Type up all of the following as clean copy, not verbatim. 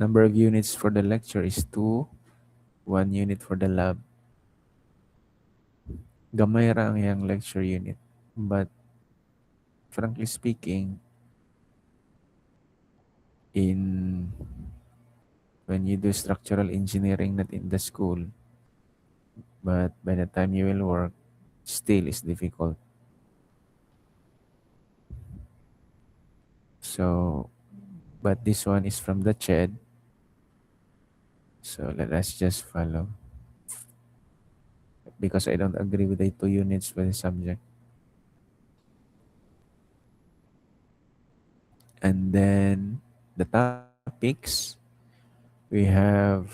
Number of units for the lecture is 2, 1 unit for the lab. Gamay ra ang iyang lecture unit. But frankly speaking, in when you do structural engineering not in the school, but by the time you will work, still is difficult. So, but this one is from the CHED. So let us just follow. Because I don't agree with the 2 units for the subject. And then the topics, we have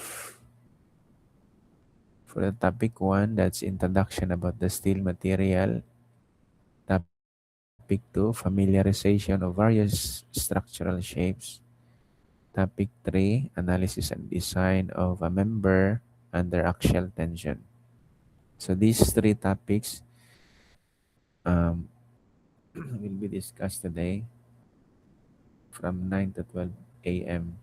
for the topic 1, that's introduction about the steel material. Topic 2, familiarization of various structural shapes. Topic 3, analysis and design of a member under axial tension. So these 3 topics um, will be discussed today from 9 to 12 a.m.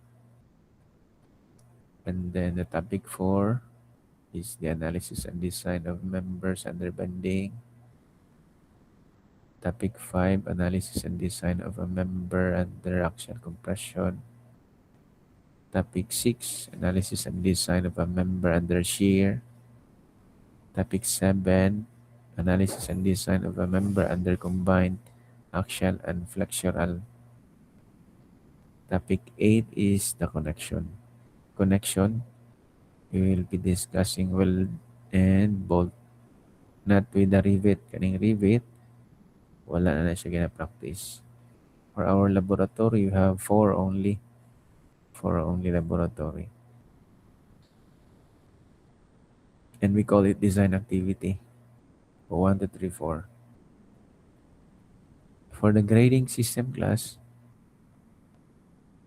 And then the topic 4 is the analysis and design of members under bending. Topic 5, analysis and design of a member under axial compression. Topic 6, analysis and design of a member under shear. Topic 7, analysis and design of a member under combined axial and flexural. Topic 8 is the connection. Connection, we will be discussing weld and bolt. Not with the rivet. Kaning rivet, wala na siya gina-practice. For our laboratory, you have 4 only. 4 only laboratory. And we call it design activity. 1, 2, 3, 4. For the grading system class,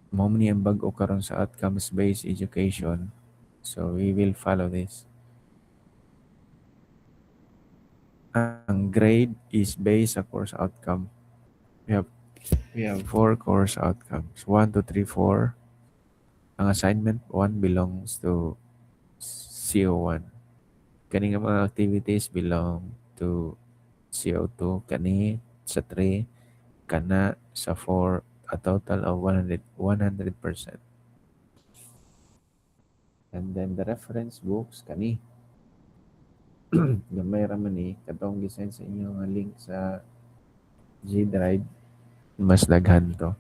mao man ang bag-o karon sa outcomes-based education. So we will follow this. Ang grade is based sa course outcome. We have we have 4 course outcomes. 1, 2, 3, 4. Ang assignment 1 belongs to CO1. Kani nga mga activities belong to CO2. Kani sa 3, kana sa 4, a total of 100%. And then the reference books, kani. Gamay raman ni, katong gisign sa inyo nga link sa G Drive, mas daghan to.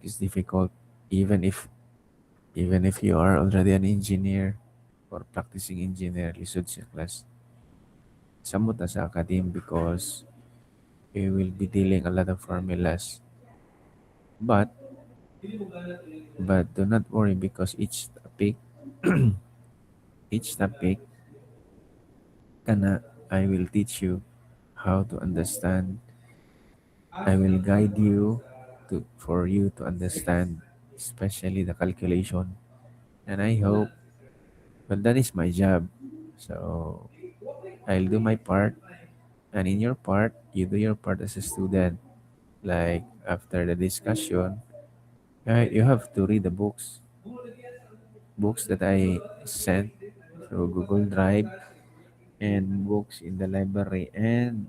It's difficult even if you are already an engineer or practicing engineer, lisod sa class. Samot na sa academe because we will be dealing a lot of formulas. But do not worry because each topic kana I will teach you how to understand. I will guide you for you to understand, especially the calculation. And I hope, well, that is my job. So I'll do my part, and in your part, you do your part as a student. Like after the discussion, you have to read the books that I sent through Google Drive, and books in the library, and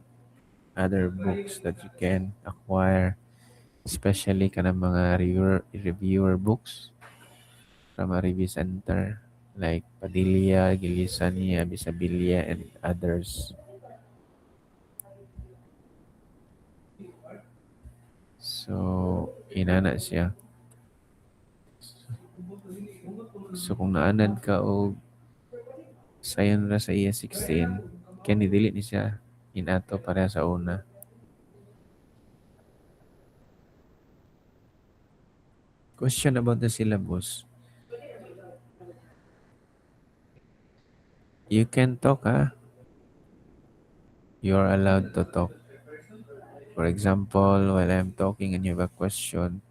other books that you can acquire, especially kana mga reviewer books from a review center like Padilla, Gilisania, Bisabilia, and others. So, inana siya. So, kung naanad ka o sayon ra sa iya 16, kaya dili ni siya inato para sa una. Question about the syllabus. You can talk, ah. You are allowed to talk. For example, while I'm talking and you have a question,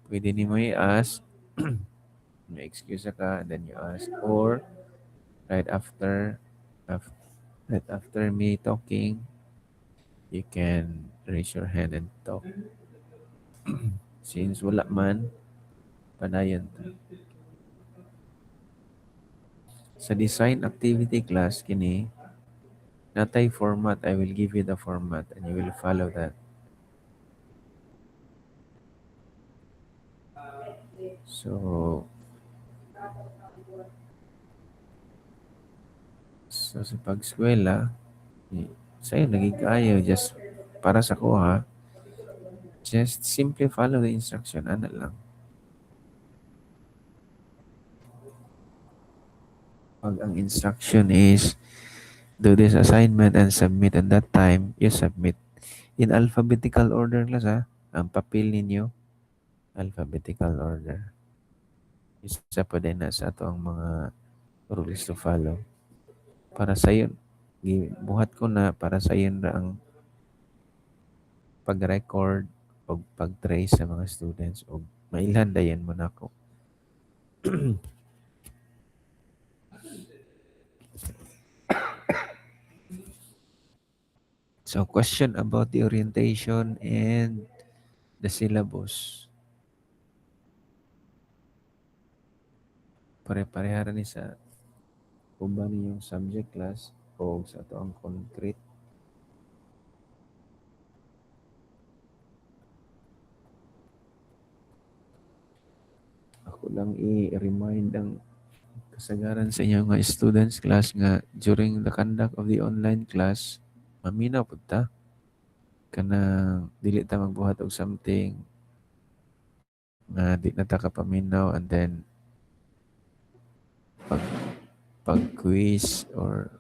pwede ni mo i-ask, may excuse ka, and then you ask. Or, right after, af- right after me talking, you can raise your hand and talk. Since wala man, panayon ta. Sa design activity class kini, natay format. I will give you the format and you will follow that. So, sa pag-eskwela, sa'yo, naging kaayo, just para sa ko ha, just simply follow the instruction, ano lang. Pag ang instruction is, do this assignment and submit at that time, you submit. In alphabetical order class ha, ang papel ninyo, alphabetical order. Isa pa din na sa ato ang mga rules to follow. Para sa yun, buhat ko na para sa yun ra ang pag-record o pag-trace sa mga students o mailhan dayan mo na ako. So, question about the orientation and the syllabus. Pare-pareha ni sa uban yung subject class o sa to ang concrete. Ako lang i-remind ang kasagaran sa inyo nga students class nga during the conduct of the online class, maminaw po ta. Kanang dili ta magbuhat og something nga di na ta kapaminaw and then pag quiz or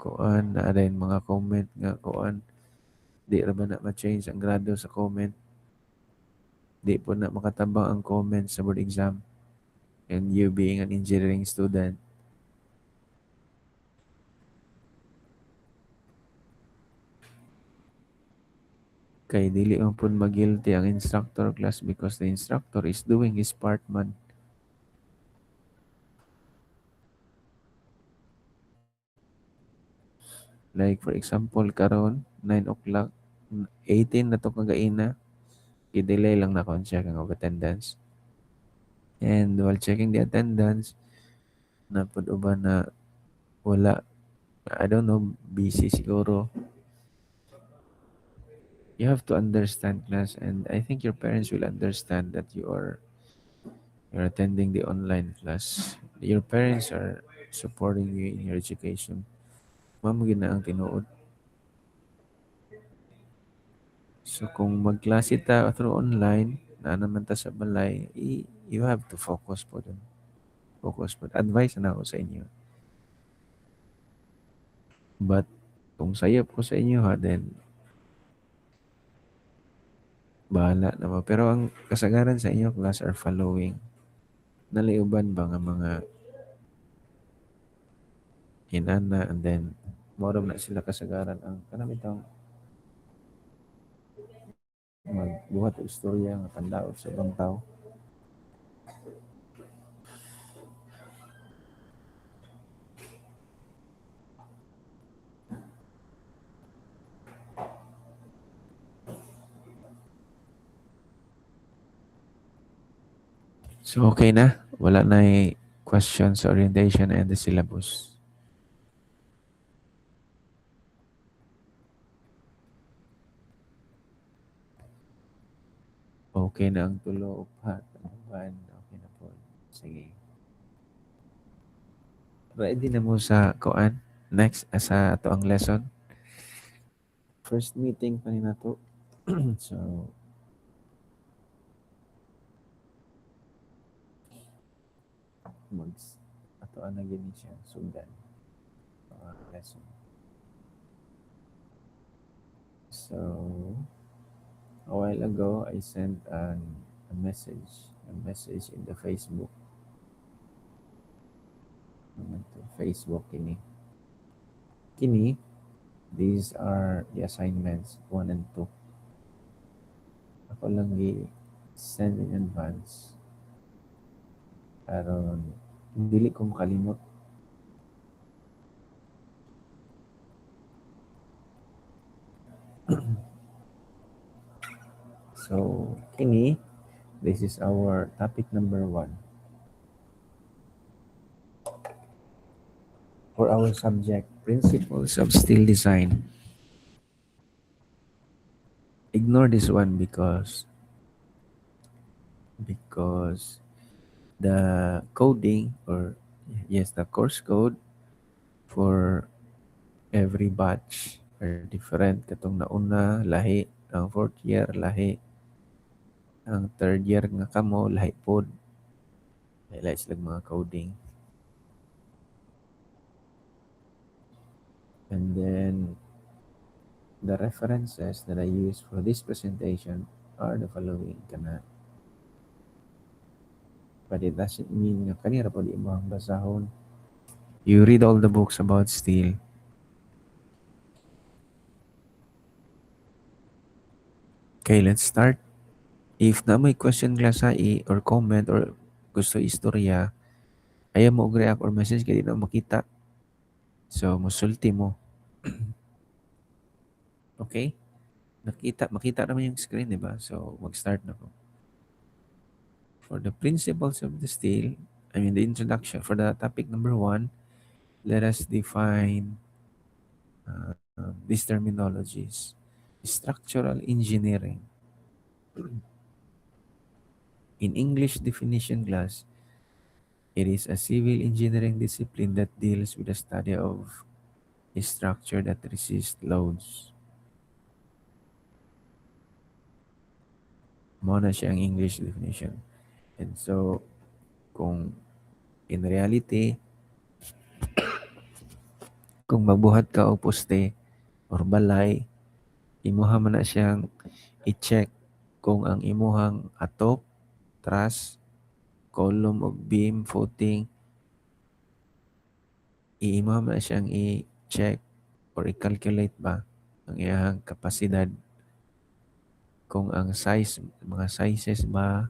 kuan na rin mga comment nga kuan di ra ba na ma-change ang grado sa comment, di po na makatabang ang comment sa board exam, and you being an engineering student, kay dili man pud magilty ang instructor class because the instructor is doing his part man. Like for example karon 9 o'clock 18 na to kagaina, i-delay lang na kon check ang attendance. And while checking the attendance, na pud uban na wala, I don't know, busy siguro. You have to understand class, and I think your parents will understand that you're attending the online class. Your parents are supporting you in your education. Mamo gid na ang tinuod. So kung magklase ta through online, na naman ta sa balay, you have to focus po dun. Focus po. Advice na ako sa inyo. But kung sayop ko sa inyo ha, then bahala naman. Pero ang kasagaran sa inyo class are following. Naliuban ba nga mga inana and then moram na sila kasagaran ang kanang magbuhat og istorya nga pandaot sa ibang tao. So okay na? Wala na questions sa orientation and the syllabus. Okay na ang tulo upat. Okay na po. Sige. Ready na mo sa koan? Next, sa ato ang lesson. First meeting pa ni nato. So, mag ato na gini siya sundan. Lesson. So, a while ago, I sent a message in the Facebook. Facebook kini. These are the assignments 1 and 2. Ako lang i-send in advance. Aron dili ko makalimot. So, kini, this is our topic number 1. For our subject, principles of steel design. Ignore this one because the coding, or yes, the course code for every batch are different. Katong nauna lahi, ang fourth year lahi, ang third year nga kamo lahi pod. Lahi sila mga coding. And then the references that I use for this presentation are the following kana. But it doesn't mean nga kanira po di mo ang basahon. You read all the books about steel. Okay, let's start. If na may question klasa or comment or gusto istorya, ayaw mo og-react or message kaya di na makita. So, musulti mo. Okay? Makita naman yung screen, di ba? So, mag-start na po. For the principles of the steel, the introduction, for the topic number 1, let us define these terminologies. Structural engineering. In English definition class, it is a civil engineering discipline that deals with the study of a structure that resists loads. Muna siya ang English definition. And so, kung in reality, kung magbuhat ka o poste or balay, imuha man na siyang i-check kung ang imuhang atop, truss, column o beam, footing, iimuha man na siyang i-check or i-calculate ba ang iyang kapasidad, kung ang size, mga sizes ba,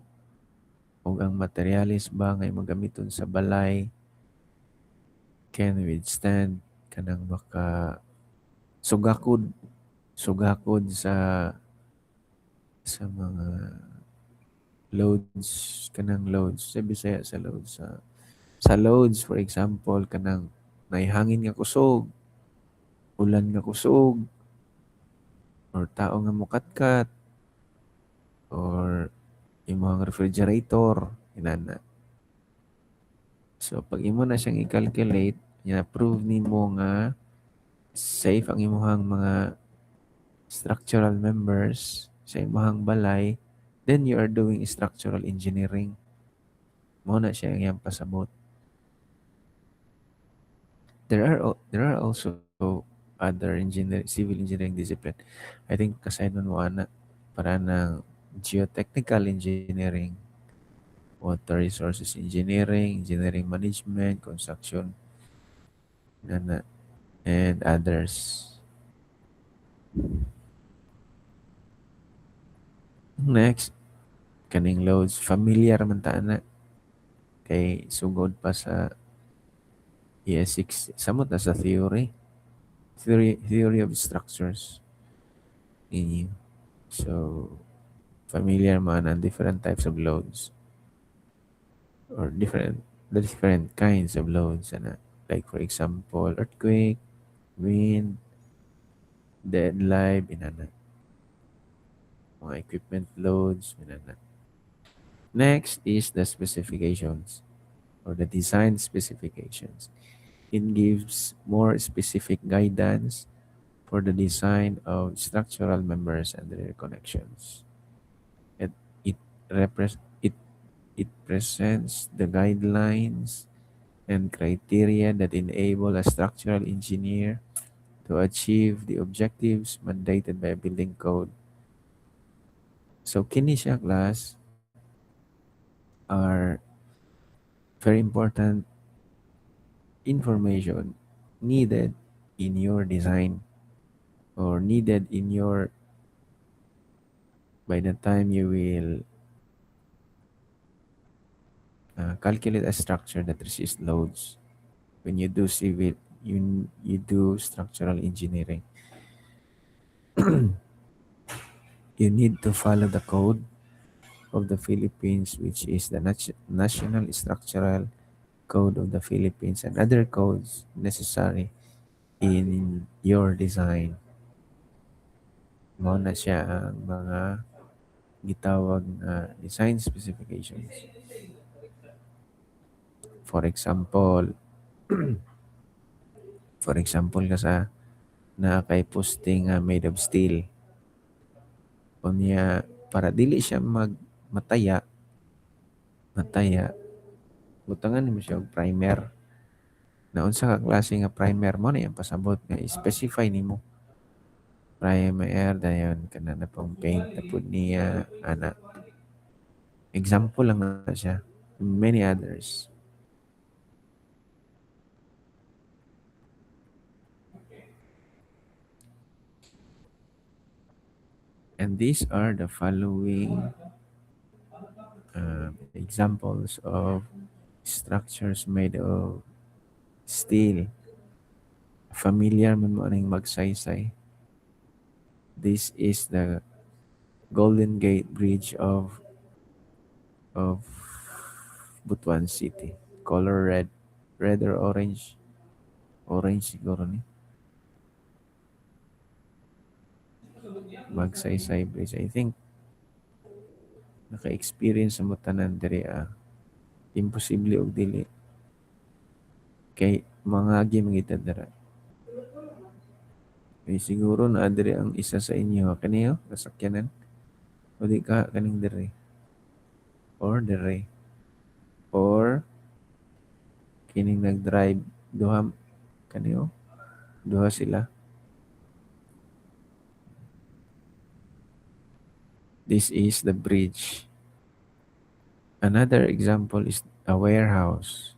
o ang materialis ba nga magamiton sa balay can withstand kanang maka sugakod sa mga loads, kanang loads sa Bisaya, sa loads, for example, kanang naihangin nga kusog, ulan nga kusog, or tao nga mukatkat, or imong refrigerator, inana. So pag imo na siyang i-calculate, prove nimo nga safe ang imuhang mga structural members sa imuhang balay, then you are doing structural engineering. Mo na siya ang iyang pasabot. There are also other civil engineering discipline. I think kasayad mo ana para ng geotechnical engineering, water resources engineering, engineering management, construction, and others. Next, kaning loads, familiar man ta na kay sugod pa sa ES6, samot na sa theory of structures inyo. So, familiar man ang different types of loads or the different kinds of loads. Like for example, earthquake, wind, dead live, mga equipment loads. Next is the specifications or the design specifications. It gives more specific guidance for the design of structural members and their connections. It, it it presents the guidelines and criteria that enable a structural engineer to achieve the objectives mandated by a building code. So kini siya class are very important information needed in your design or needed in your by the time you will calculate a structure that resists loads when you do civil, you do structural engineering. you need to follow the code of the Philippines, which is the National Structural Code of the Philippines and other codes necessary in your design. Mao na siya ang mga gitawag na design specifications. For example, kasa na kay posting made of steel. Unya para dili siya mataya, butangan mo siya og primer. Na unsa ka klase nga primer mo na yung pasabot nga specify nimo. Primer dayon kana na pong paint na pud niya ana. Example lang na siya. Many others. And these are the following examples of structures made of steel. Familiar man mo aning magsaysay. This is the Golden Gate Bridge of Butuan City. Color red. Red or orange? Orange siguro ni. Magsaysay Bridge. I think naka-experience sa mo tanan diri imposible og dili. Kay mga gimgita dira. Siguro na diri ang isa sa inyo kaniyo kasakyanan. O di ka kaning diri. Or diri. Or kining nag-drive duha kaniyo. Duha sila. This is the bridge. Another example is a warehouse.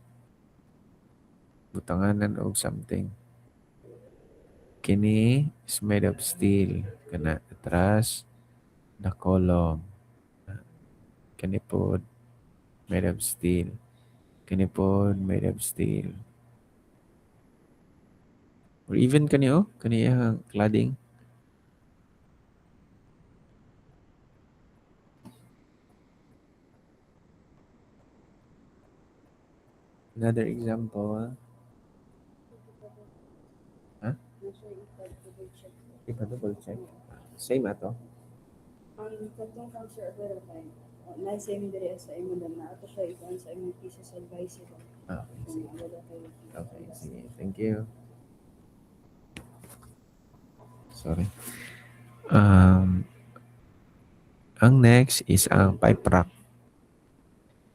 Butanganan og something. Kini is made of steel. Kana atras the column. Kani pod made of steel. Kani pod made of steel. Or even kani ang cladding. Another example. Huh? Ipa-double check. Same ato? Ang katong cancer verify, na same dire sa imo na ato siya ikuan sa imong thesis advisor. Okay, sige. Kung wala kayo. Okay, sige. Thank you. Sorry. Ang next is ang pipe rack.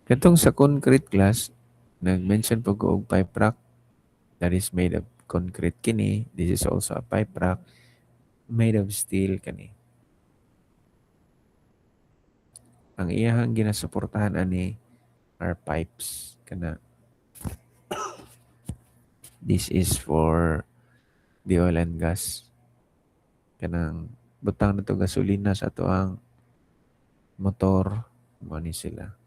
Katong sa concrete glass, nag-mention po ko og pipe rack that is made of concrete kini. This is also a pipe rack made of steel kani. Ang iyahang ginasuportahan ani are pipes kana. This is for the oil and gas. Kanang butang na to gasolina sa ato ang motor mo ni sila.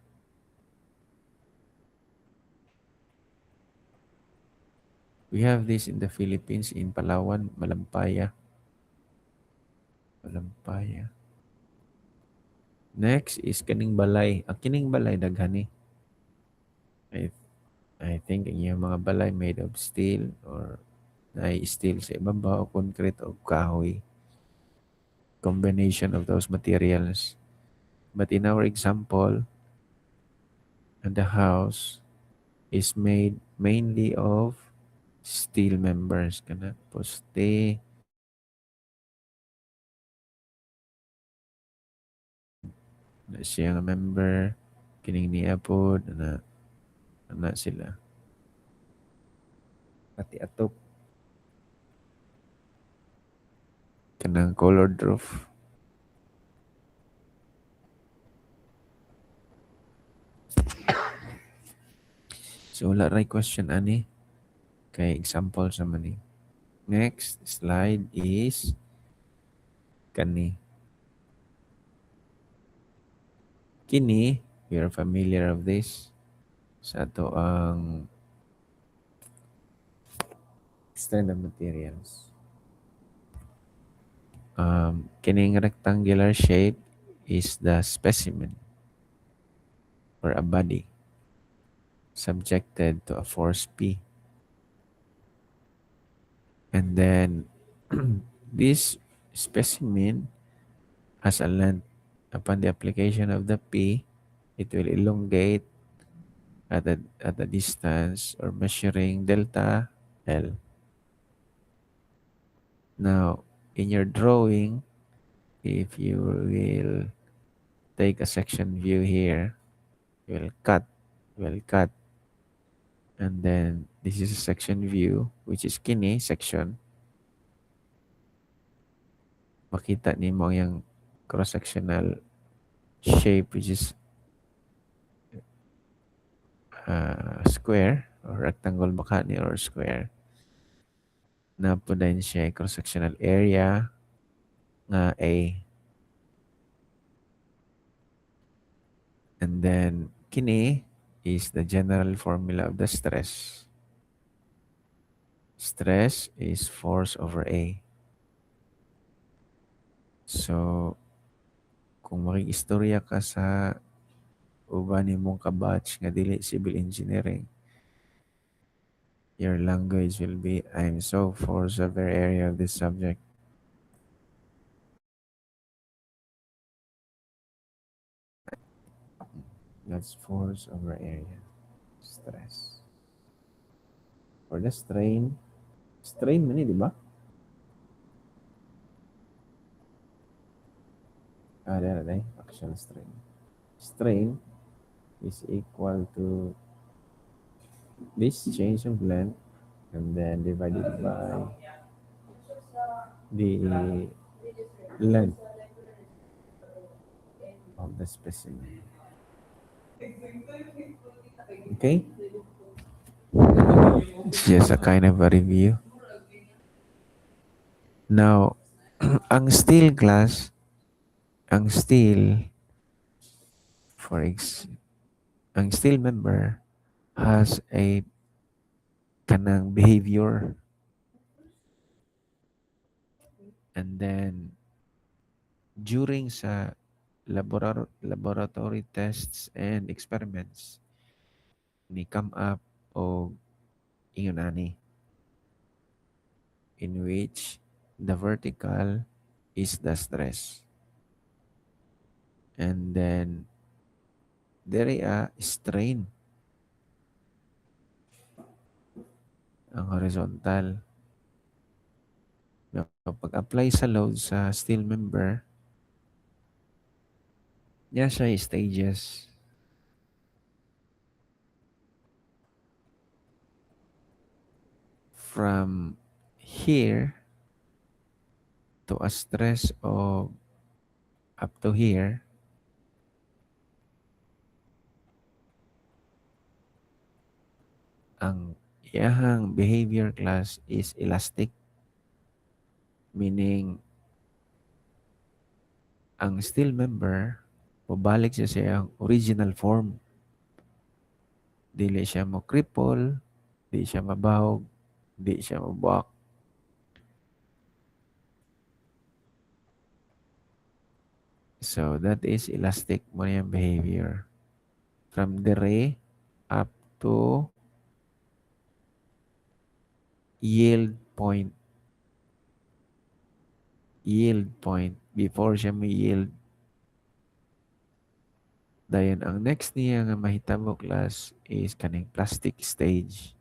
We have this in the Philippines, in Palawan, Malampaya. Malampaya. Next is kaning balay. Ang kining balay daghani. I think yung mga balay made of steel or ay steel sa ibabaw, concrete o kahoy. Combination of those materials. But in our example, the house is made mainly of steel members. Kana poste, na siya nga member, kining niya po, na sila. Pati atok. Kanang colored roof. So, wala ray question ani. Kay example sa mani. Next slide is kani. Kini, we are familiar of this. Sa ato ang strand of materials. kining rectangular shape is the specimen or a body subjected to a force P. And then this specimen has a length. Upon the application of the P, it will elongate at a distance or measuring delta L. Now, in your drawing, if you will take a section view here, you will cut, and then this is a section view, which is kini section. Makita nimo yung cross-sectional shape, which is square or rectangle baka ni or square. Na po din siya cross-sectional area nga A. And then kini is the general formula of the stress. Stress is force over A. So, kung makikistorya ka sa uban nimong kabatch nga dili civil engineering, your language will be, I'm so force over area of this subject. That's force over area. Stress. For the strain man di ba? There, actual strain. Strain is equal to this change of length and then divided by the length of the specimen. Okay? It's just a kind of a review. Now, ang steel class, ang steel, ang steel member has a kanang behavior, and then during sa laboratory tests and experiments ni come up o ingon ani in which the vertical is the stress, and then there a strain ang horizontal. Pag apply sa load sa steel member, niya siya stages. From here to a stress of up to here, ang iyahang behavior class is elastic, meaning ang steel member pabalik siya sa iyang original form. Dili siya mo cripple, di siya mabahog, di siya mabuak. So that is elastic mo yung behavior. From the ray up to yield point. Yield point. Before siya may yield. Dayon, ang next niya nga mahitabo class is kaning plastic stage.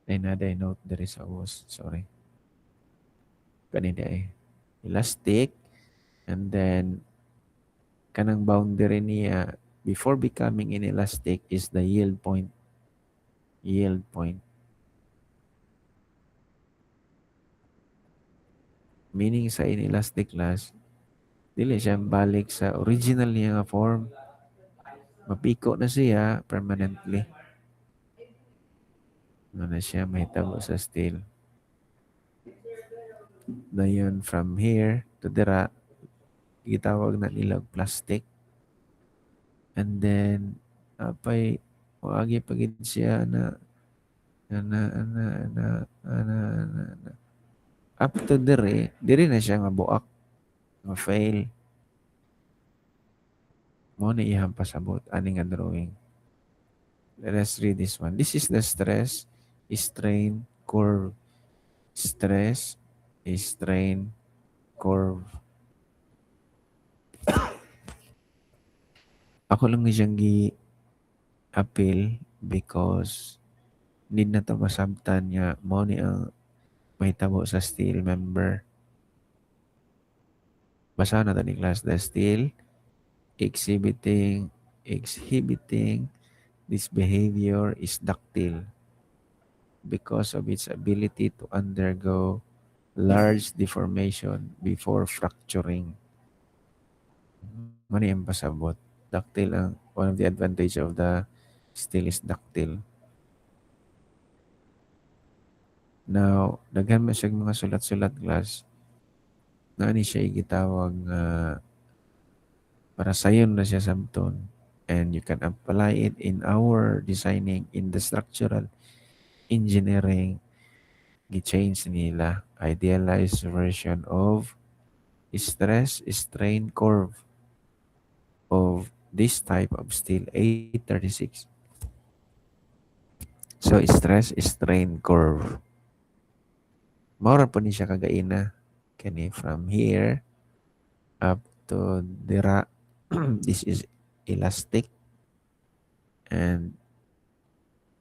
Ay na, note there is a was. Sorry. Kanina elastic. And then, kanang boundary niya before becoming inelastic is the yield point. Yield point. Meaning sa inelastic class, dili siya balik sa original niya nga form. Mapiko na siya permanently. Ano na siya mahitabo sa steel. Dayon from here to dira, gitawag na nila plastic. And then, apay, wagi pagid siya na Up to diri na siya nga buak, nga fail. Mo na iyang pasabot, ani nga drawing. Let us read this one. This is the stress, strain, curve. Stress, strain, curve. Ako lang ni siyang gi-appeal because need na to masabtan niya. Mo ni ang may tabo sa steel member. Basa na tani class. The steel exhibiting this behavior is ductile because of its ability to undergo large deformation before fracturing. Mani ang pasabot. Ductile ang one of the advantage of the steel is ductile. Now, daghan man siya mga sulat-sulat glass na ni siya gitawag para sayon na siya samton, and you can apply it in our designing in the structural engineering. Gi-change nila idealized version of stress strain curve of this type of steel 836. So stress strain curve, maura po ni siya kagaina kani from here up to dira. This is elastic and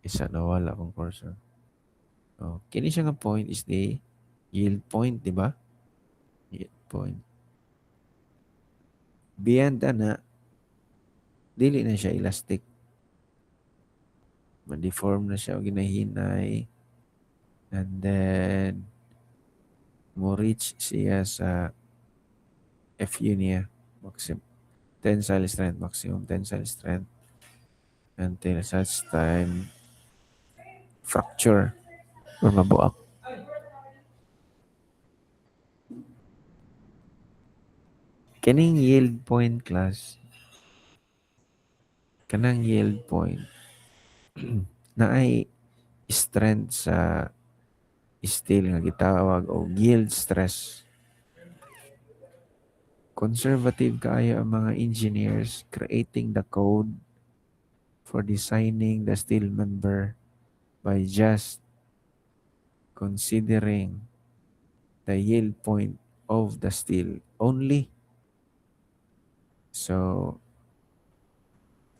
isa nawala akong cursor. Oh, kini siya nga point is the yield point, di ba? Yield point. Beyond na, dili na siya elastic. Ma-deform na siya o ginahinay. And then, mo reach siya sa FU niya. Maximum tensile strength, maximum tensile strength until such time fracture or mabuak. Kaning yield point class, kanang yield point na ay strength sa steel nga gitawag o yield stress. Conservative kaayo ang mga engineers creating the code for designing the steel member by just considering the yield point of the steel only. So,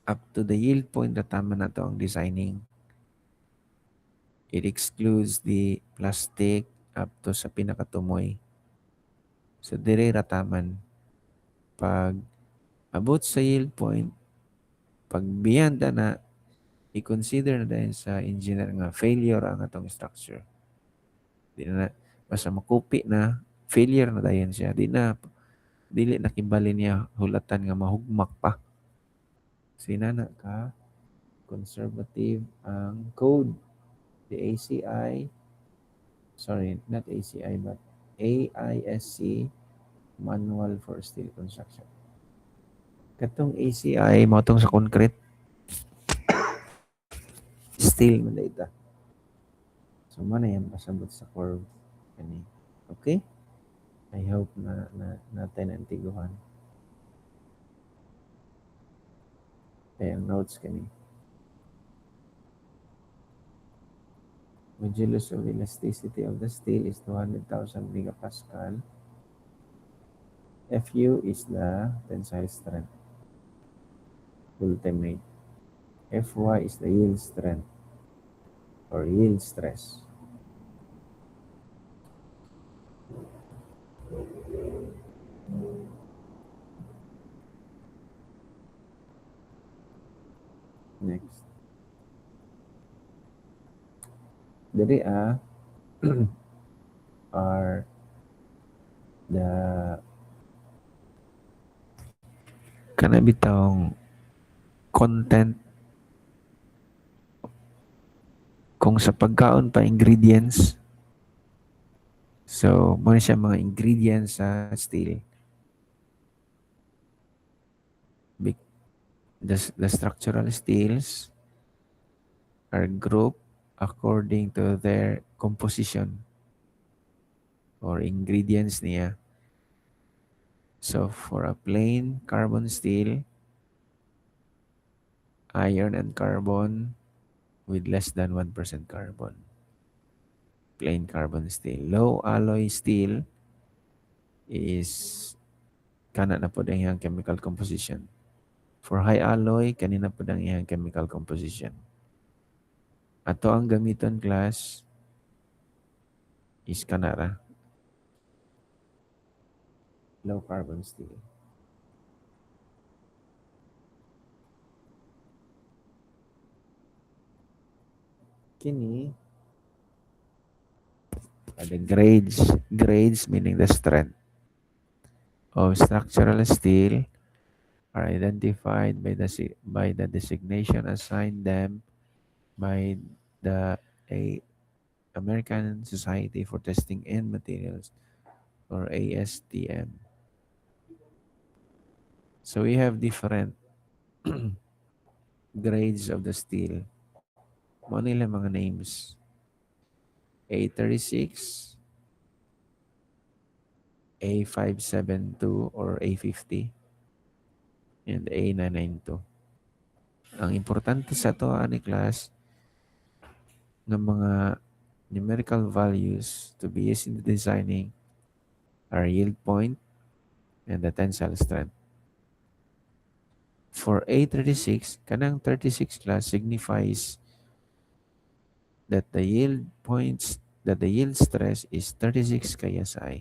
up to the yield point na tama na to ang designing. It excludes the plastic up to sa pinakatumoy. So, dire rataman. Pag abot sa yield point, pag beyond na, i-consider na dahil sa engineer nga failure ang atong structure. Di na, basta makupi na, failure na dayon siya. Dili nakibali niya hulatan nga mahugmak pa. Sinana ka, conservative ang code. The ACI, sorry, not ACI, but AISC Manual for Steel Construction. Katong ACI, mo tong sa concrete. Steel man ita. So, man yan pasabot sa curve. Kani. Okay? I hope na natin antiguhan. Kaya ang notes kani. Modulus of elasticity of the steel is 200,000 megapascal. Fu is the tensile strength. Ultimate. Fy is the yield strength or yield stress. Next. Diri are the kanabitang content kung sa pagkaon pa ingredients. So, muna siya mga ingredients sa steel. The structural steels are grouped according to their composition. or ingredients niya. So for a plain carbon steel, iron and carbon with less than 1% carbon. Plain carbon steel. Low alloy steel is kana na po ang iyang chemical composition. For high alloy, kanina po ang iyang chemical composition. Ato ang gamiton class is kanara. Low carbon steel. Kini the grades meaning the strength of structural steel are identified by the designation assigned them by the American Society for Testing and Materials, or ASTM. So we have different grades of the steel. Mo nila mga names. A36, A572 or A50, and A992. Ang importante sa to ani class ng mga numerical values to be used in the designing are yield point and the tensile strength. For A36, kanang 36 class signifies that the yield stress is 36 KSI.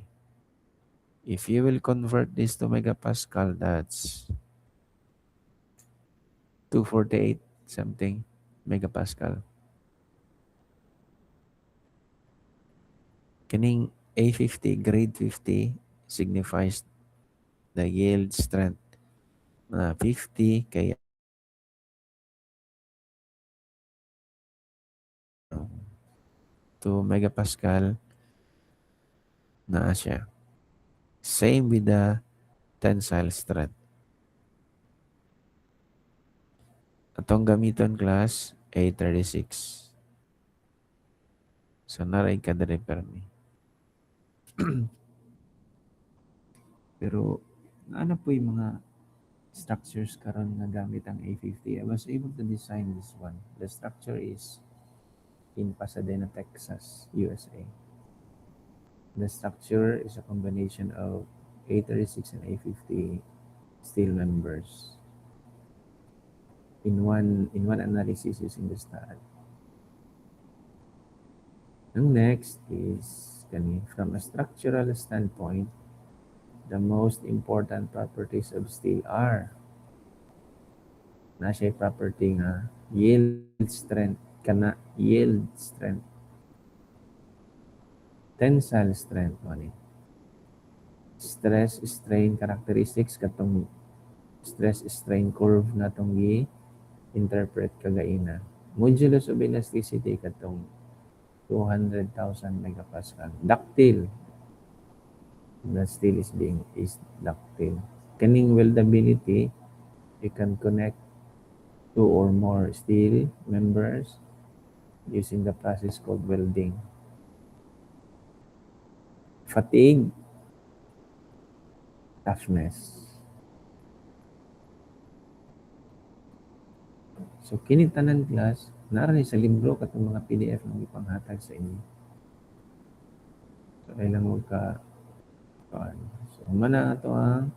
If you will convert this to megapascal, that's 248 something megapascal. Kining A50 grade 50 signifies the yield strength na 50 kaya 2 megapascal na siya. Same with the tensile strength. Atong gamiton class A36. So naray ka diri permi. Pero ano po yung mga structures karon nga gamit ang A50? I was able to design this one. The structure is in Pasadena, Texas, USA. The structure is a combination of A36 and A50 steel members in one analysis using the STAAD. Ang next is from a structural standpoint, the most important properties of steel are na siya property nga yield strength, tensile strength man stress strain characteristics katong stress strain curve natong interpret kagaina. Modulus of elasticity katong 200,000 megapascal. Ductile. The steel is ductile. Kaning weldability, you can connect 2 or more steel members using the process called welding. Fatigue, toughness. So kini tanan class, naray sa libro katong mga PDF ng ipanghatag sa inyo. So kailang magka so mana ato ang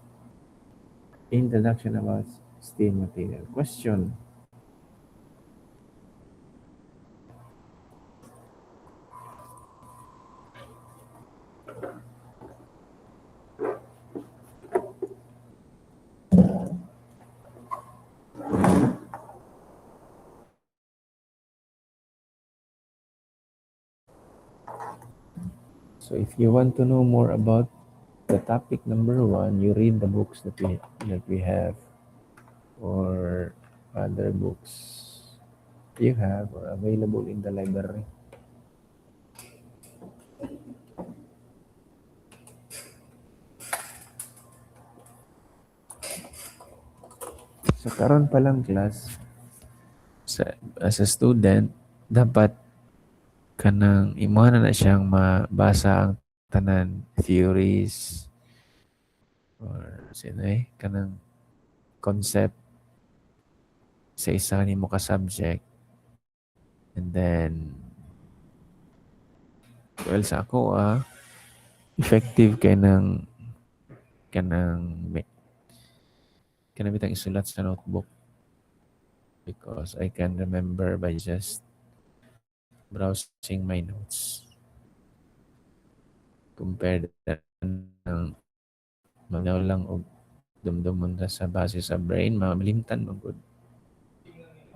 introduction about steel material. Question. So if you want to know more about the topic number 1, you read the books that we have, or other books you have or available in the library. So karon pa lang class, as a student, dapat kanang imuha na siyang mabasa ang tanan theories or kanang concept sa isa nimo ka subject, and then well sa ako effective kay ng kanang bitang isulat sa notebook because I can remember by just browsing my notes compared ng magnaw lang og dumdumon ra sa base sa brain mamalimtan mo good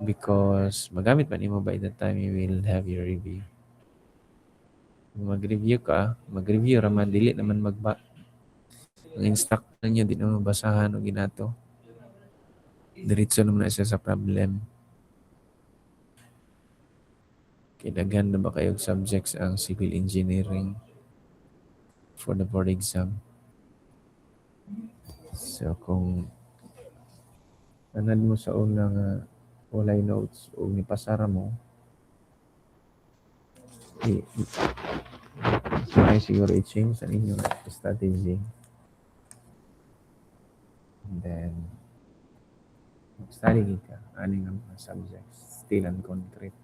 because magamit man imo by the time you will have your review. Kung mag-review raman dili naman ang instructor niyo di naman mabasahan o ginato. Diretso naman na siya sa problem. Kailangan na ba kayong subjects ang civil engineering for the board exam? So kung anad mo sa unang walay notes o nipasara mo, try siguro i-change ang inyong strategy. And then, study ka, aning ang mga subjects, steel and concrete.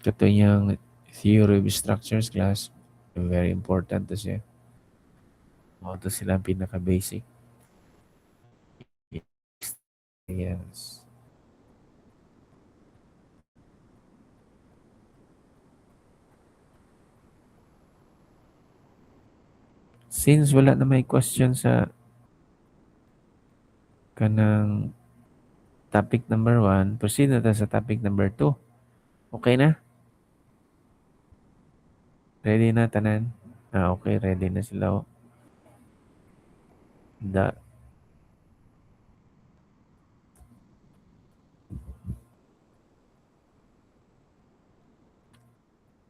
Kato yung theory of structures class, very important to siya. Ito sila ang pinaka-basic. Yes. Since wala na may question sa kanang topic number 1, proceed na ta sa topic number 2. Okay na? Ready na tanan? Okay, ready na sila.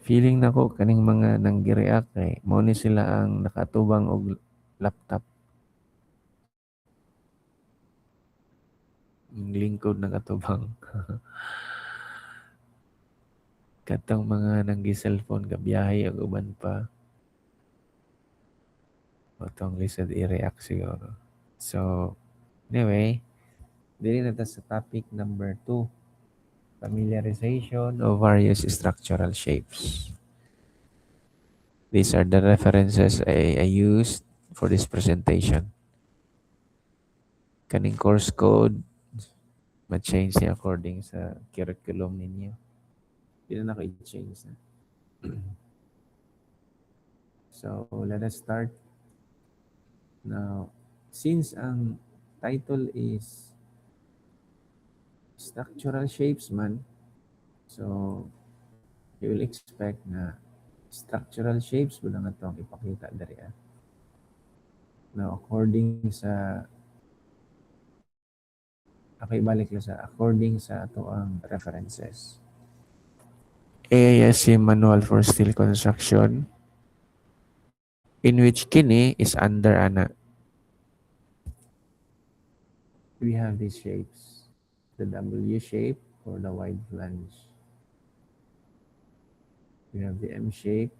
Feeling nako kaning mga nanggi-react mo ni sila ang nakatubang og laptop. Ang lingkod nakatubang. Katong mga nanggi-cellphone kabiyahe og uban pa. Otong lisod i-react siguro. So, anyway, dili na ta sa topic number 2. Familiarization of various structural shapes. These are the references I used for this presentation. Kaning course code, ma-change niya according sa curriculum ninyo. Hindi na naka-change na. So, let us start. Now, since ang title is structural shapes man, so you will expect na structural shapes wala nga itong ipakita dari. Now, according sa according sa ato ang references. AISC Manual for Steel Construction, in which kini is under we have these shapes. The W shape for the wide flange. We have the M shape.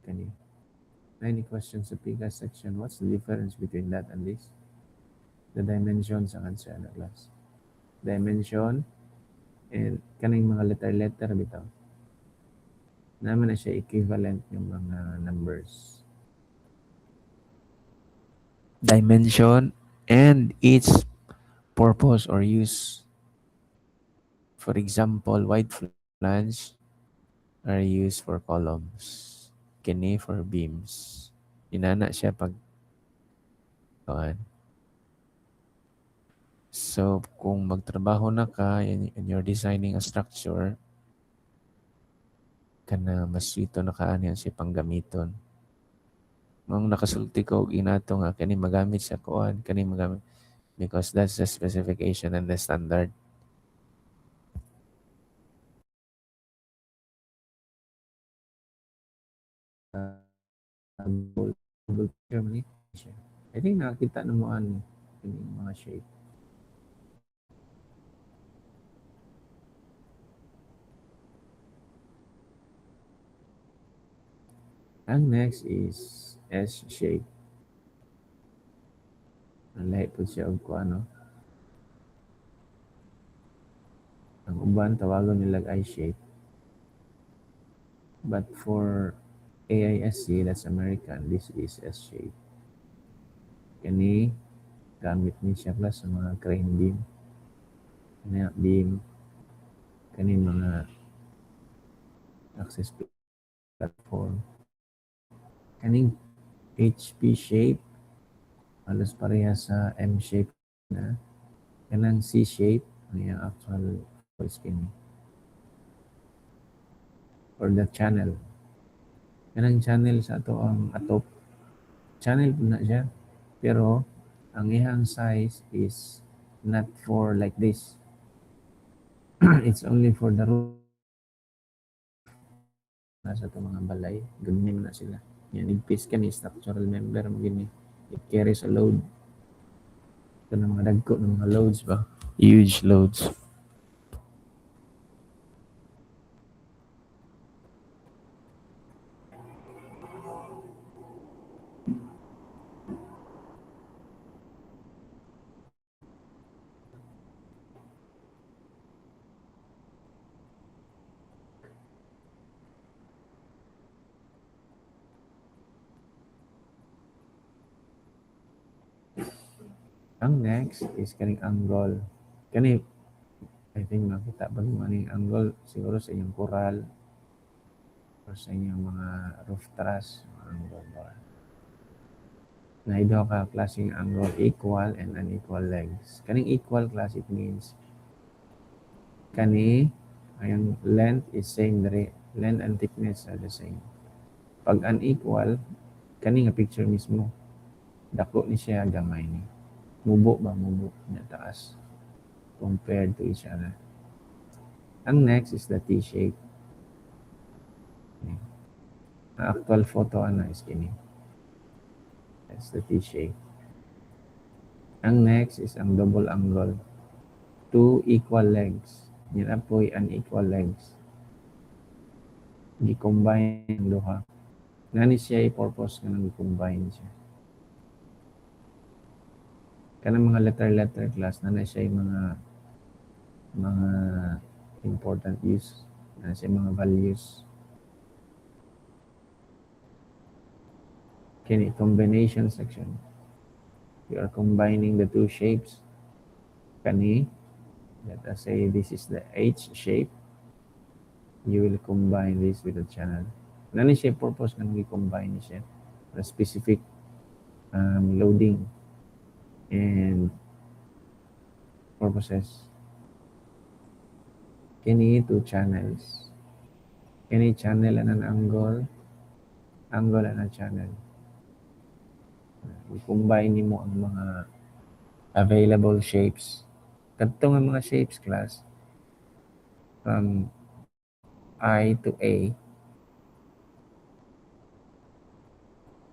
Any questions sa PICA section? What's the difference between that and this? The dimensions ang answer na class. Dimension and kaning mga letter bitaw. Naman na siya equivalent yung mga numbers. Dimension and its purpose or use. For example, wide flange are used for columns. Kini for beams. Inana siya pag So, kung magtrabaho na ka and you're designing a structure, kana mas ito na kaanihan siya panggamiton. Mang nakasulti ko inato nga kani magamit sa kuan, kani magamit because that's the specification and the standard. I think nakakita na mo yung mga shape. Ang next is S shape. Ang lahi po siya og kuano. Ang uban tawagon nila I shape. But for AISC, that's American, this is S shape. Kani gamit ni siya plus sa mga crane beam. Kani beam. Kani mga access platform. Kaning HP shape halos pareha sa M shape na. Kanang C shape ano yung actual skin or the channel. Kanang channel sa ato ang atop. Channel po na siya. Pero ang iyang size is not for like this. It's only for the roof. Nasa ito mga balay. Ganyan na sila. Yan, igpis ka ni structural member mo gini. It carries a load. Ito ng mga dagko ng mga loads ba? Huge loads. Ang next is kaning angle. Kani, I think makita ba mo aning angle siguro sa inyong coral or sa inyong mga roof truss angle bar. Na idaw ka klaseng angle equal and unequal legs. Kaning equal class it means kani ang length is same dere, length and thickness are the same. Pag unequal, kani nga picture mismo, dako ni siya gamay ni. Mubo niya taas compared to each other. Ang next is the T-shape. Ang actual photo ano is kini. That's the T-shape. Ang next is ang double angle. Two equal legs. Yan apoy unequal legs. Gi-combine ang duha. Nani siya i-purpose nga nang i-combine siya. Kanang mga letter class na siya yung mga important use. Na siya mga values. Kini combination section. You are combining the two shapes. Kani, let us say this is the H shape. You will combine this with the channel. Nani siya purpose nga i-combine siya for a specific loading and purposes. Kini two channels. Kini channel and an angle and a channel. I-combine mo ang mga available shapes. Kadto nga mga shapes class from I to A.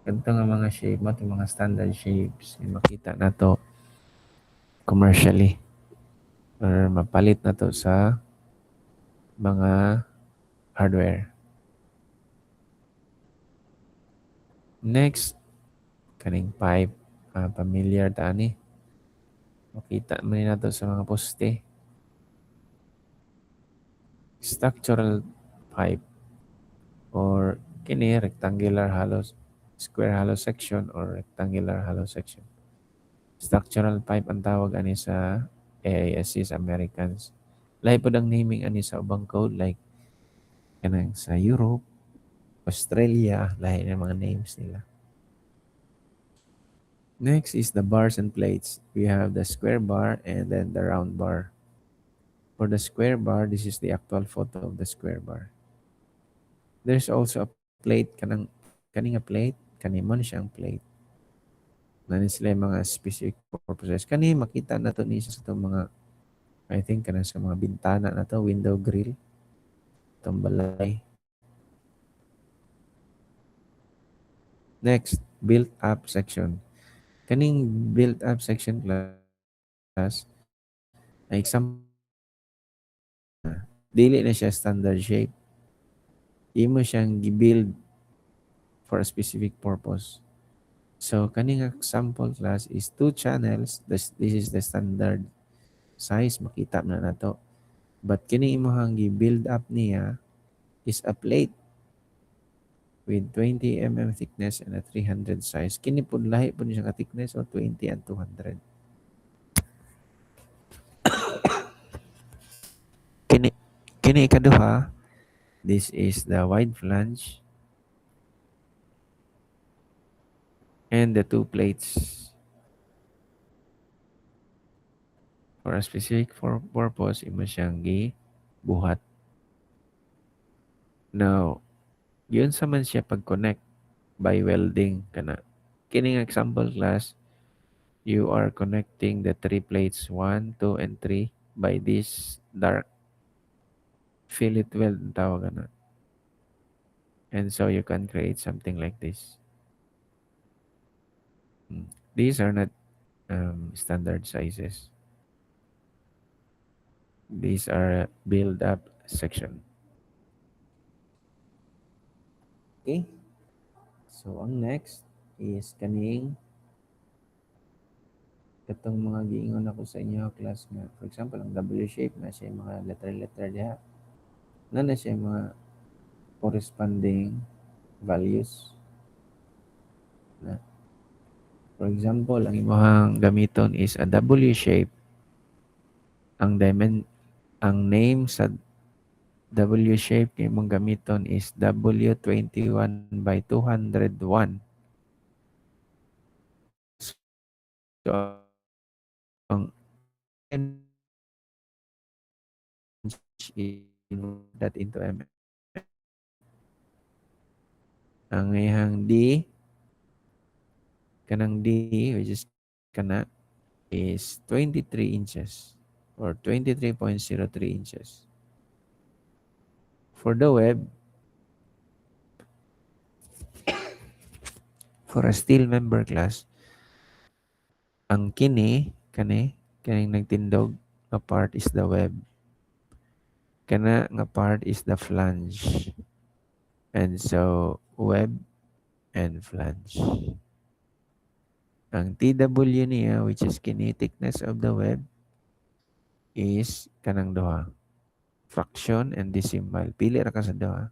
Kadto nga mga shape mo mga standard shapes yung makita na to commercially or mapalit na to sa mga hardware. Next, kaning pipe. Familiar ta ni. Makita man na to sa mga poste. Structural pipe or kini rectangular hollow, square hollow section or rectangular hollow section. Structural pipe ang tawag ani sa AISC sa Americans. Lahi po ang naming ani sa ubang code like kanang sa Europe, Australia, lahi na mga names nila. Next is the bars and plates. We have the square bar and then the round bar. For the square bar, this is the actual photo of the square bar. There's also a plate, kaning plate, kanimon siyang plate. Nani sila mga specific purposes. Kani makita na to ni sa itong mga, I think kanang sa mga bintana na to, window grill, itong balay. Next, built-up section. Kaning built-up section class, ay example, dili na siya standard shape. Imo siyang gi-build for a specific purpose. So kaning example class is 2 channels. This is the standard size, makita na nato. But kini imong gi-build up niya is a plate with 20 mm thickness and a 300 size. Kini pud lahi pud siya ka thickness o 20 and 200. Kini kini ikaduha, this is the wide flange and the 2 plates. For a specific purpose, imo siyang buhat. Now, yun sa man siya pag-connect by welding kana. Kining example class, you are connecting the 3 plates 1, 2, and 3 by this dark fillet weld ang tawag na. And so you can create something like this. These are not standard sizes. These are build-up section. Okay? So, ang next is kaning katong mga giingon ako sa inyo class nga. For example, ang W shape na siya mga letter diha. Na siya mga corresponding values. Na. For example, ang imong gamiton is a W shape. Ang name sa W shape kay imong gamiton is W21 by 201. So, ang that into mm. Ang ihang D, kanang D, which is kana, is 23 inches or 23.03 inches. For the web, for a steel member class, ang kaning nagtindog nga part is the web. Kana nga part is the flange. And so, web and flange. Ang TW niya, which is kini thickness of the web, is kanang duha. Fraction and decimal. Pili ra ka sa duha.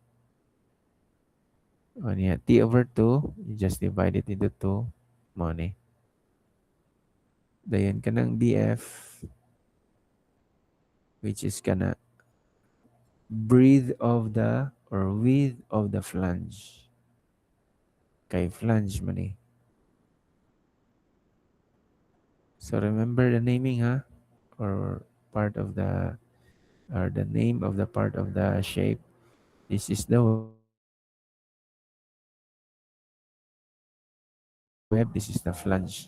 O niya, T over 2, you just divide it into 2. Mo ni. Dayon kanang DF, which is kana breadth of the or width of the flange. Kay flange man eh. So remember the naming ha? Or part of the, or the name of the part of the shape. This is the web, this is the flange.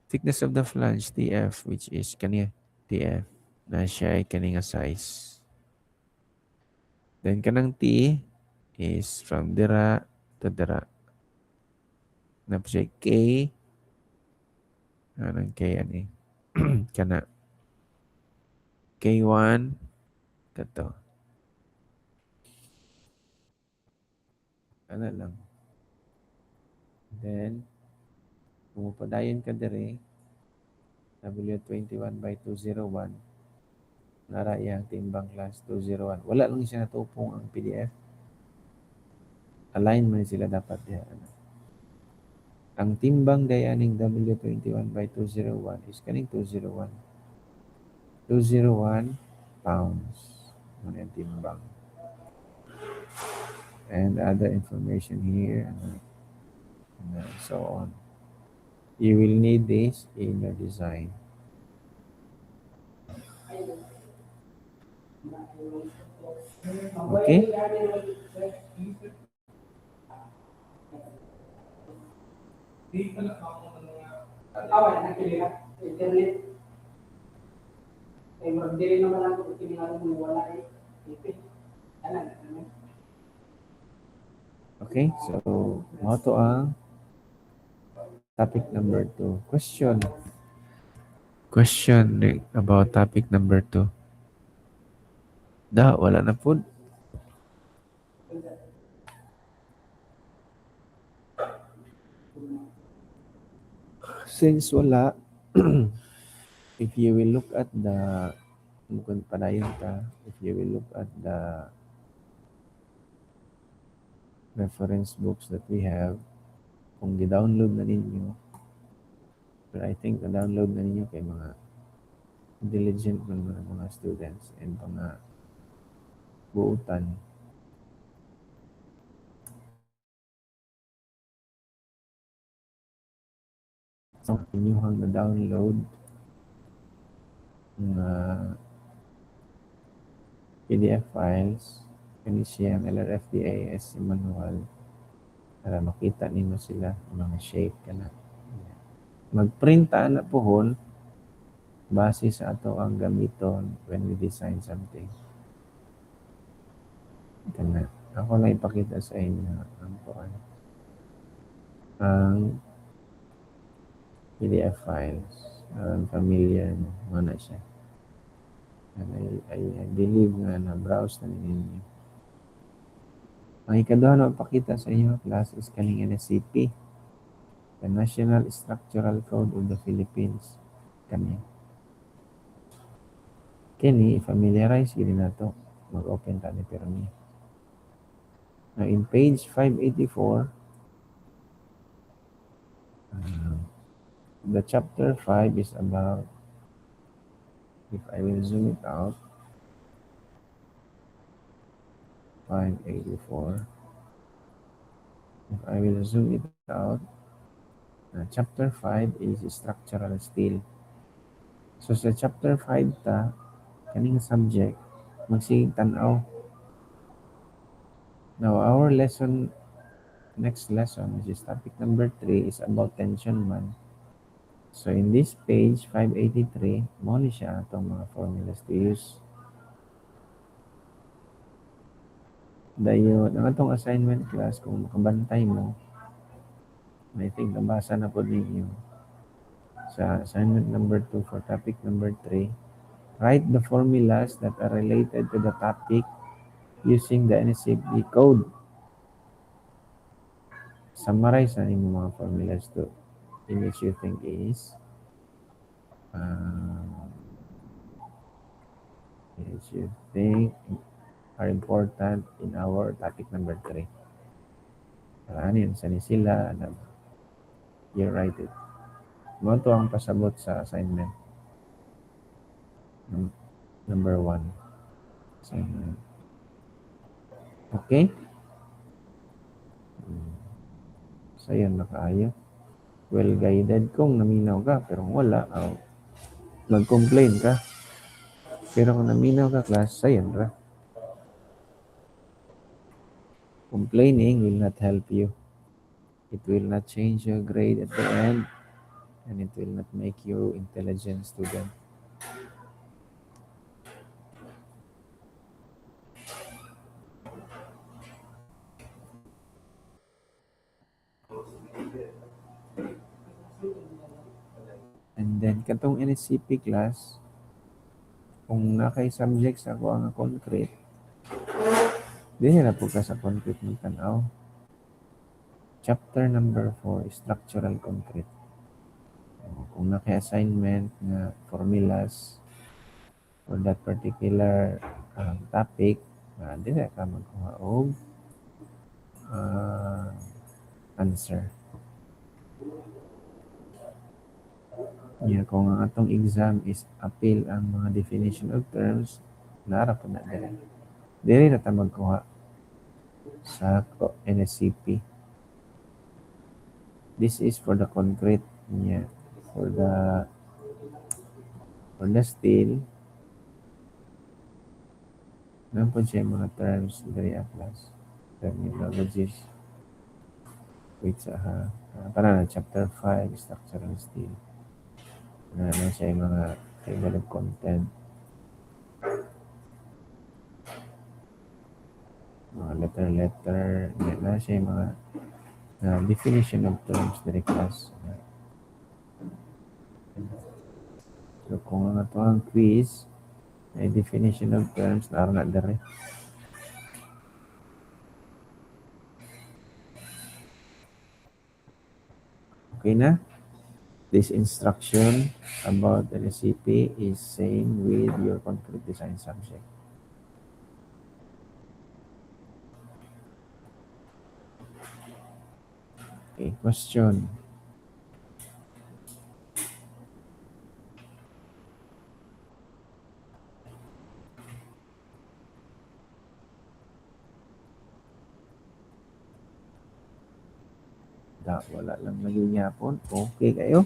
Thickness of the flange, TF, which is kaniya, TF, na siya ay kaninga size. Then kanang T is from dira to dira. Na po siya K, anong K ani? Kana K1, kato. Ano lang. Then, pumupadayon ka dire, W21 by 201, nara iyang timbang class 201. Wala lang siya natupong ang PDF. Align man sila dapat diha. Ang timbang dayaning W21 by 201 is kaning 201. 201 pounds. Ano yung timbang. And other information here and so on. You will need this in your design. Okay? Okay, so mo to ang topic number 2. Question about topic number 2. Wala na po. Since wala, if you will look at the kung padayon ta, if you will look at the reference books that we have, kung gi-download na ninyo, but I think na-download na ninyo kay mga diligent mga students and mga buutan. So, inyuhang na-download mga PDF files, NCM, LRFDA, SC manual, para makita ninyo sila, mga shape ka na. Mag-print na pohon base sa ato ang gamiton when we design something. Kana. Ako lang ipakita sa inyo ang PDF files. Familiar mo na siya. And I believe nga na browse na ninyo. Ang ikaduha na ipakita sa inyo class is kaning NSCP, the National Structural Code of the Philippines. Kini familiarize gid nato. Mag-open ta ni Permi. Now in page 584, the chapter 5 is about, if I will zoom it out, 584. If I will zoom it out, chapter 5 is structural steel. So sa chapter 5 ta, kaning subject, magsigig tanaw. Now our lesson, next lesson, which is topic number 3, is about tension man. So in this page 583, mo ni siya atong mga formulas to use. Dayon, ang atong assignment class, kung makabantay mo, I think nabasa na po ninyo sa assignment number 2 for topic number 3, write the formulas that are related to the topic using the NSCP code. Summarize na ninyo mga formulas to in which you think is which you think are important in our topic number 3. Paranin sa ni sila, you write it. Mo to ang pasabot sa assignment number 1. Assignment. Okay? So yun na kaayo. Well guided kung naminaw ka, pero wala, mag-complain ka. Pero kung naminaw ka class, sayon ra. Complaining will not help you. It will not change your grade at the end, and it will not make you intelligent student. And then, katong NSCP class, kung nakay subject sa ako ang concrete, din na po ka sa concrete ng tanaw. Chapter number 4, structural concrete. Kung nakay assignment na formulas for that particular topic, din na ka magkuha og answer. Yeah, kung ang atong exam is appeal ang mga definition of terms, nara po na dire. Dire na ta magkuha sa NSCP. This is for the concrete niya. For the steel, meron po siya mga terms dari class. Terminologies. Wait sa para na chapter 5, structural steel. Na siya yung mga table of content. Mga letter, na siya yung mga definition of terms dari class. So kung ang ito ang quiz, may definition of terms na na dari. Okay na? This instruction about the recipe is same with your concrete design subject. Okay, question. Wala lang naging yapon. Okay kayo?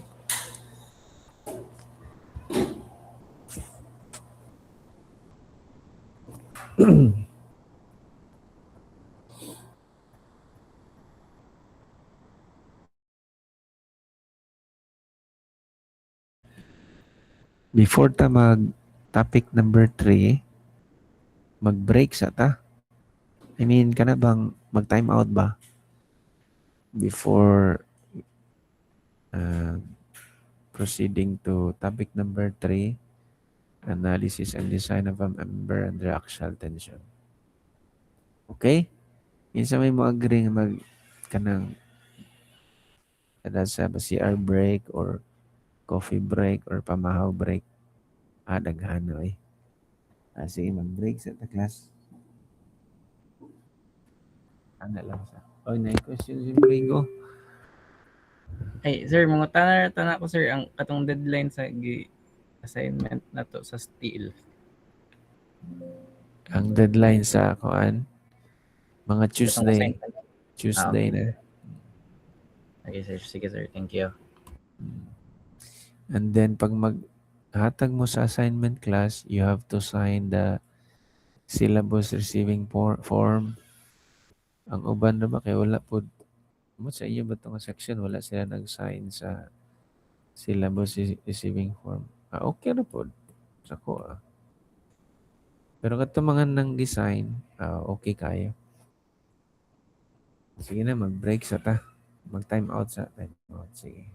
Before ta mag topic number 3, mag-break sa ta. I mean, kana bang mag-time out ba? Before proceeding to topic number 3, analysis and design of a member under axial tension. Okay? Minsan may mo agree nga mag kanang kada sa CR break or coffee break or pamahaw break. Daghano eh. Sige, mag-break sa ta class. Ano lang sa. Oh, na question si Rigo. Ay, sir, mga tana ko, sir, ang katong deadline sa assignment na to sa steel. Ang deadline sa kuan mga Katong Tuesday. assignment. Tuesday Okay. na. Okay, sir. Sige, sir. Thank you. And then pag maghatag mo sa assignment class, you have to sign the syllabus receiving form. Ang uban na ba kay wala po mo sa iyo ba itong section wala sila nag-sign sa syllabus receiving form. Okay na po. Sako Pero kato mga nang design, okay kayo. Sige na, mag-break sa ta. Mag-time out sa time out. Sige.